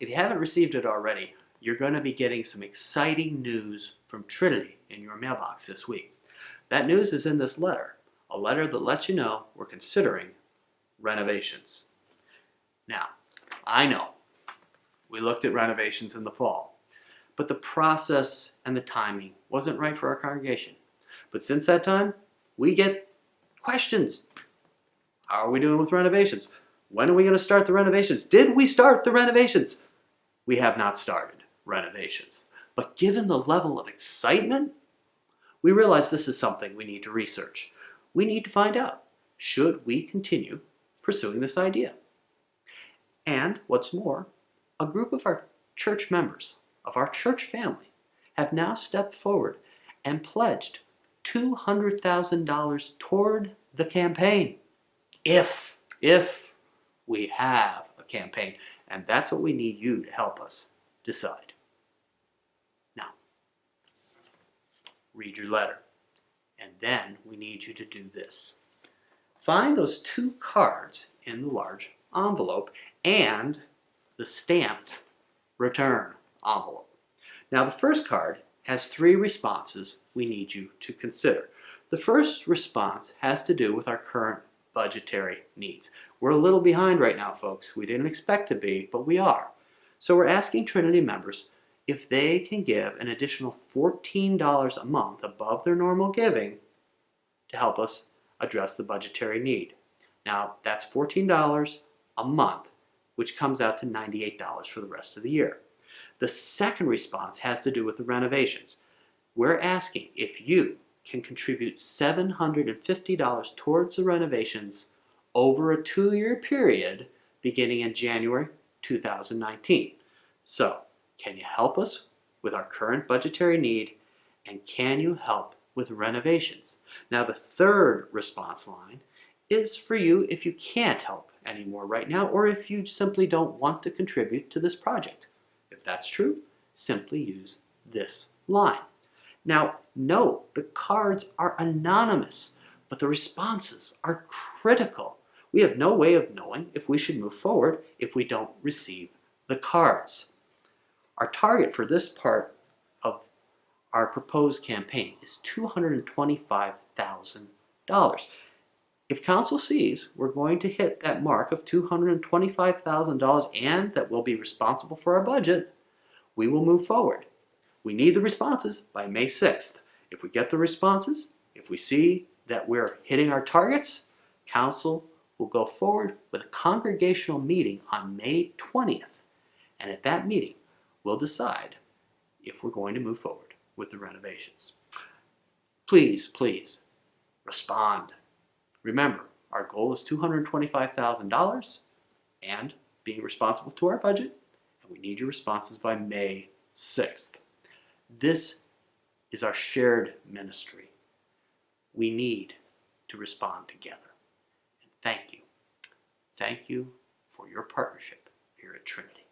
If you haven't received it already, you're going to be getting some exciting news from Trinity in your mailbox this week. That news is in this letter, a letter that lets you know we're considering renovations. Now, I know we looked at renovations in the fall, but the process and the timing wasn't right for our congregation. But since that time, we get questions. How are we doing with renovations? When are we going to start the renovations? Did we start the renovations? We have not started renovations. But given the level of excitement, we realize this is something we need to research. We need to find out, should we continue pursuing this idea? And what's more, a group of our church members, of our church family, have now stepped forward and pledged $200,000 toward the campaign. If we have a campaign. And that's what we need you to help us decide. Now, read your letter. And then we need you to do this. Find those 2 cards in the large envelope and the stamped return envelope. Now, the first card has 3 responses we need you to consider. The first response has to do with our current budgetary needs. We're a little behind right now, folks. We didn't expect to be, but we are. So we're asking Trinity members if they can give an additional $14 a month above their normal giving to help us address the budgetary need. Now, that's $14 a month, which comes out to $98 for the rest of the year. The second response has to do with the renovations. We're asking if you can contribute $750 towards the renovations over a 2-year period beginning in January 2019. So, can you help us with our current budgetary need, and can you help with renovations? Now, the third response line is for you if you can't help anymore right now, or if you simply don't want to contribute to this project. If that's true, simply use this line. Now, note the cards are anonymous, but the responses are critical. We have no way of knowing if we should move forward if we don't receive the cards. Our target for this part of our proposed campaign is $225,000. If council sees we're going to hit that mark of $225,000 and that we'll be responsible for our budget, we will move forward. We need the responses by May 6th. If we get the responses, if we see that we're hitting our targets, council will go forward with a congregational meeting on May 20th. And at that meeting, we'll decide if we're going to move forward with the renovations. Please, please, respond. Remember, our goal is $225,000 and being responsible to our budget, and we need your responses by May 6th. This is our shared ministry. We need to respond together. And thank you. Thank you for your partnership here at Trinity.